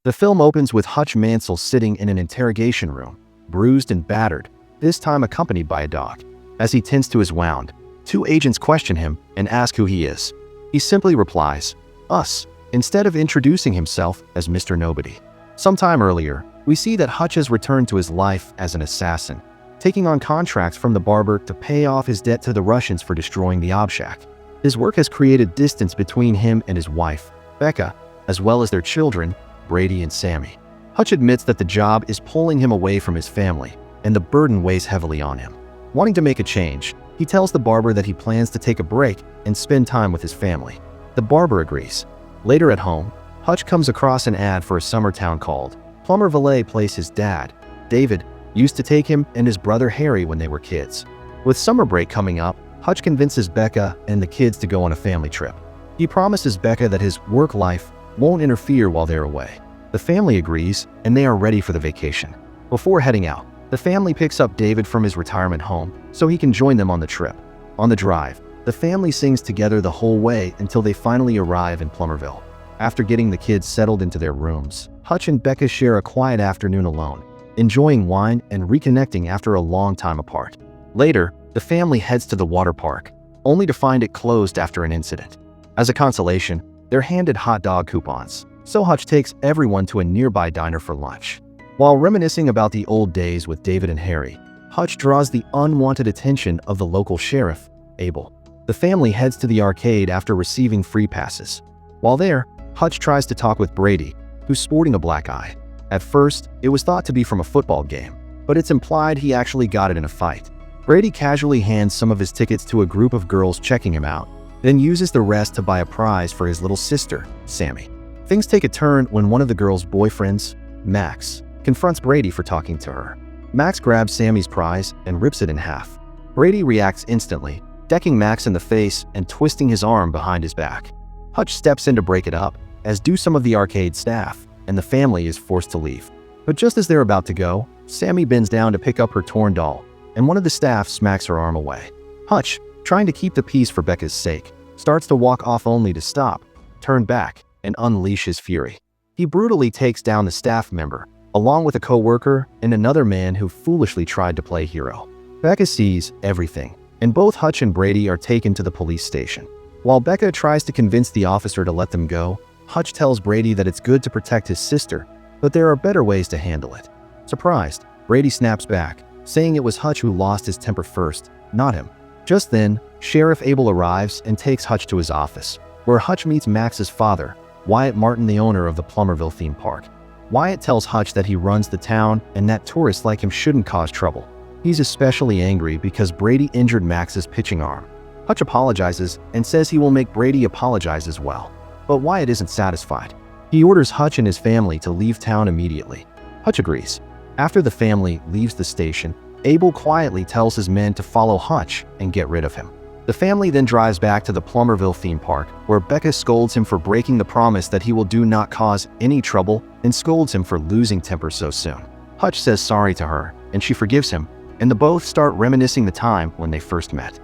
The film opens with Hutch Mansell sitting in an interrogation room, bruised and battered, this time accompanied by a dog. As he tends to his wound, two agents question him and ask who he is. He simply replies, "Us," instead of introducing himself as Mr. Nobody. Sometime earlier, we see that Hutch has returned to his life as an assassin, taking on contracts from the Barber to pay off his debt to the Russians for destroying the Obshak. His work has created distance between him and his wife, Becca, as well as their children, Brady and Sammy. Hutch admits that the job is pulling him away from his family, and the burden weighs heavily on him. Wanting to make a change, he tells the Barber that he plans to take a break and spend time with his family. The Barber agrees. Later at home, Hutch comes across an ad for a summer town called Plumberville plays his dad, David, used to take him and his brother Harry when they were kids. With summer break coming up, Hutch convinces Becca and the kids to go on a family trip. He promises Becca that his work life won't interfere while they're away. The family agrees, and they are ready for the vacation. Before heading out, the family picks up David from his retirement home so he can join them on the trip. On the drive, the family sings together the whole way until they finally arrive in Plumberville. After getting the kids settled into their rooms, Hutch and Becca share a quiet afternoon alone, enjoying wine and reconnecting after a long time apart. Later, the family heads to the water park, only to find it closed after an incident. As a consolation, they're handed hot dog coupons, so Hutch takes everyone to a nearby diner for lunch. While reminiscing about the old days with David and Harry, Hutch draws the unwanted attention of the local sheriff, Abel. The family heads to the arcade after receiving free passes. While there, Hutch tries to talk with Brady, who's sporting a black eye. At first, it was thought to be from a football game, but it's implied he actually got it in a fight. Brady casually hands some of his tickets to a group of girls checking him out, then uses the rest to buy a prize for his little sister, Sammy. Things take a turn when one of the girls' boyfriends, Max, confronts Brady for talking to her. Max grabs Sammy's prize and rips it in half. Brady reacts instantly, decking Max in the face and twisting his arm behind his back. Hutch steps in to break it up, as do some of the arcade staff, and the family is forced to leave. But just as they're about to go, Sammy bends down to pick up her torn doll, and one of the staff smacks her arm away. Hutch, trying to keep the peace for Becca's sake, starts to walk off only to stop, turn back, and unleash his fury. He brutally takes down the staff member, along with a co-worker and another man who foolishly tried to play hero. Becca sees everything, and both Hutch and Brady are taken to the police station. While Becca tries to convince the officer to let them go, Hutch tells Brady that it's good to protect his sister, but there are better ways to handle it. Surprised, Brady snaps back, saying it was Hutch who lost his temper first, not him. Just then, Sheriff Abel arrives and takes Hutch to his office, where Hutch meets Max's father, Wyatt Martin, the owner of the Plumberville theme park. Wyatt tells Hutch that he runs the town and that tourists like him shouldn't cause trouble. He's especially angry because Brady injured Max's pitching arm. Hutch apologizes and says he will make Brady apologize as well. But Wyatt isn't satisfied. He orders Hutch and his family to leave town immediately. Hutch agrees. After the family leaves the station, Abel quietly tells his men to follow Hutch and get rid of him. The family then drives back to the Plumberville theme park, where Becca scolds him for breaking the promise that he will do not cause any trouble and scolds him for losing temper so soon. Hutch says sorry to her, and she forgives him, and the both start reminiscing the time when they first met.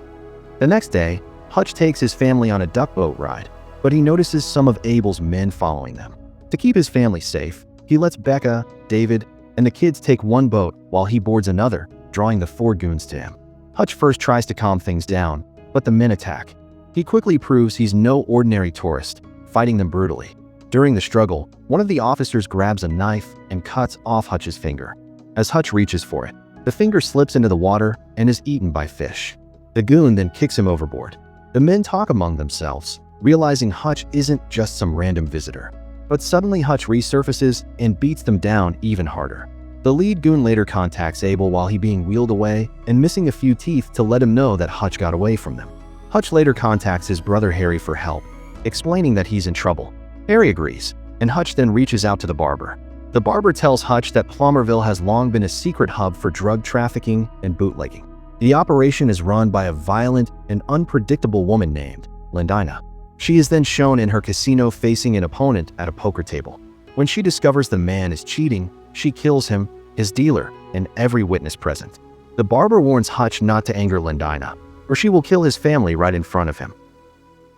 The next day, Hutch takes his family on a duck boat ride, but he notices some of Abel's men following them. To keep his family safe, he lets Becca, David, and the kids take one boat while he boards another, drawing the four goons to him. Hutch first tries to calm things down, but the men attack. He quickly proves he's no ordinary tourist, fighting them brutally. During the struggle, one of the officers grabs a knife and cuts off Hutch's finger. As Hutch reaches for it, the finger slips into the water and is eaten by fish. The goon then kicks him overboard. The men talk among themselves, realizing Hutch isn't just some random visitor. But suddenly Hutch resurfaces and beats them down even harder. The lead goon later contacts Abel while he being wheeled away and missing a few teeth to let him know that Hutch got away from them. Hutch later contacts his brother Harry for help, explaining that he's in trouble. Harry agrees, and Hutch then reaches out to the Barber. The Barber tells Hutch that Plumberville has long been a secret hub for drug trafficking and bootlegging. The operation is run by a violent and unpredictable woman named Lindina. She is then shown in her casino facing an opponent at a poker table. When she discovers the man is cheating, she kills him, his dealer, and every witness present. The Barber warns Hutch not to anger Lindina, or she will kill his family right in front of him.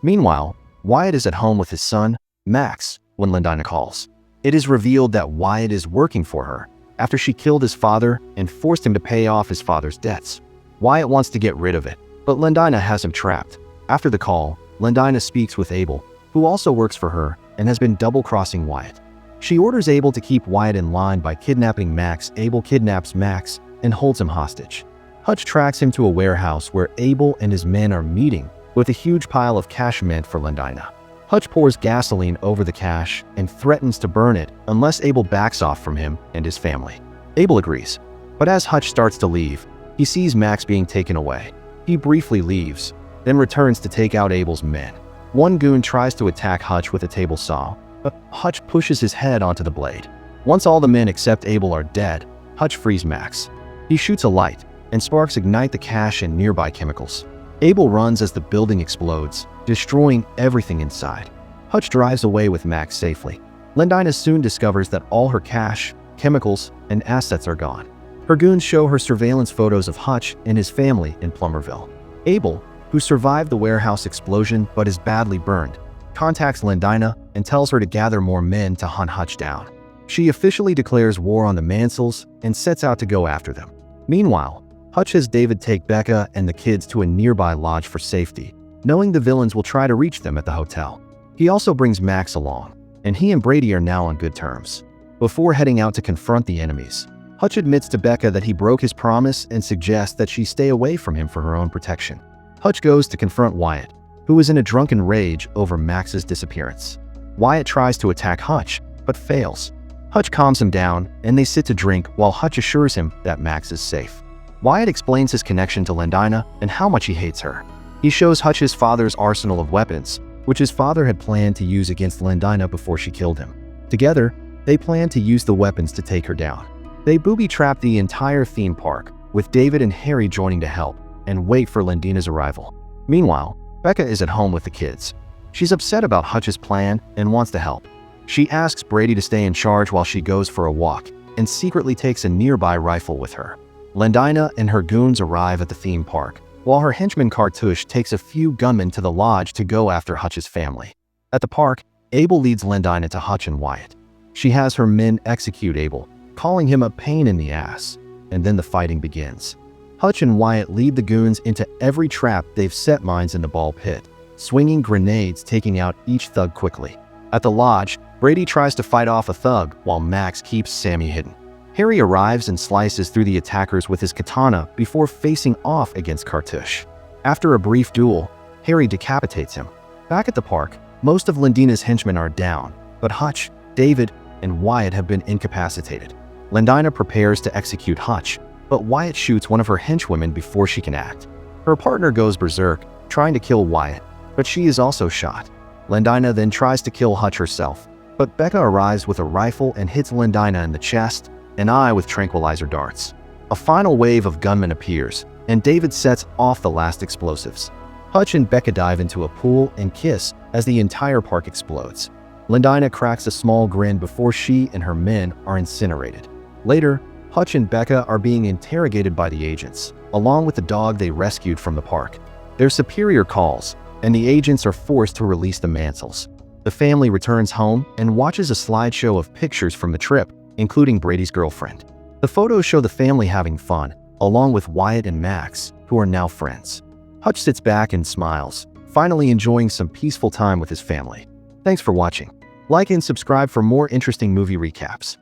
Meanwhile, Wyatt is at home with his son, Max, when Lindina calls. It is revealed that Wyatt is working for her after she killed his father and forced him to pay off his father's debts. Wyatt wants to get rid of it, but Lendina has him trapped. After the call, Lendina speaks with Abel, who also works for her and has been double-crossing Wyatt. She orders Abel to keep Wyatt in line by kidnapping Max. Abel kidnaps Max and holds him hostage. Hutch tracks him to a warehouse where Abel and his men are meeting with a huge pile of cash meant for Lendina. Hutch pours gasoline over the cash and threatens to burn it unless Abel backs off from him and his family. Abel agrees, but as Hutch starts to leave, he sees Max being taken away. He briefly leaves, then returns to take out Abel's men. One goon tries to attack Hutch with a table saw, but Hutch pushes his head onto the blade. Once all the men except Abel are dead, Hutch frees Max. He shoots a light, and sparks ignite the cash and nearby chemicals. Abel runs as the building explodes, destroying everything inside. Hutch drives away with Max safely. Lendina soon discovers that all her cash, chemicals, and assets are gone. Her goons show her surveillance photos of Hutch and his family in Plumberville. Abel, who survived the warehouse explosion but is badly burned, contacts Lendina and tells her to gather more men to hunt Hutch down. She officially declares war on the Mansells and sets out to go after them. Meanwhile, Hutch has David take Becca and the kids to a nearby lodge for safety, knowing the villains will try to reach them at the hotel. He also brings Max along, and he and Brady are now on good terms. Before heading out to confront the enemies, Hutch admits to Becca that he broke his promise and suggests that she stay away from him for her own protection. Hutch goes to confront Wyatt, who is in a drunken rage over Max's disappearance. Wyatt tries to attack Hutch, but fails. Hutch calms him down, and they sit to drink while Hutch assures him that Max is safe. Wyatt explains his connection to Lendina and how much he hates her. He shows Hutch his father's arsenal of weapons, which his father had planned to use against Lendina before she killed him. Together, they plan to use the weapons to take her down. They booby-trap the entire theme park, with David and Harry joining to help, and wait for Lendina's arrival. Meanwhile, Becca is at home with the kids. She's upset about Hutch's plan and wants to help. She asks Brady to stay in charge while she goes for a walk, and secretly takes a nearby rifle with her. Lendina and her goons arrive at the theme park, while her henchman Cartouche takes a few gunmen to the lodge to go after Hutch's family. At the park, Abel leads Lendina to Hutch and Wyatt. She has her men execute Abel, calling him a pain in the ass, and then the fighting begins. Hutch and Wyatt lead the goons into every trap they've set mines in the ball pit, swinging grenades taking out each thug quickly. At the lodge, Brady tries to fight off a thug while Max keeps Sammy hidden. Harry arrives and slices through the attackers with his katana before facing off against Cartouche. After a brief duel, Harry decapitates him. Back at the park, most of Lendina's henchmen are down, but Hutch, David, and Wyatt have been incapacitated. Lendina prepares to execute Hutch, but Wyatt shoots one of her henchwomen before she can act. Her partner goes berserk, trying to kill Wyatt, but she is also shot. Lendina then tries to kill Hutch herself, but Becca arrives with a rifle and hits Lendina in the chest and eye with tranquilizer darts. A final wave of gunmen appears, and David sets off the last explosives. Hutch and Becca dive into a pool and kiss as the entire park explodes. Lendina cracks a small grin before she and her men are incinerated. Later, Hutch and Becca are being interrogated by the agents, along with the dog they rescued from the park. Their superior calls, and the agents are forced to release the Mansells. The family returns home and watches a slideshow of pictures from the trip, including Brady's girlfriend. The photos show the family having fun, along with Wyatt and Max, who are now friends. Hutch sits back and smiles, finally enjoying some peaceful time with his family. Thanks for watching. Like and subscribe for more interesting movie recaps.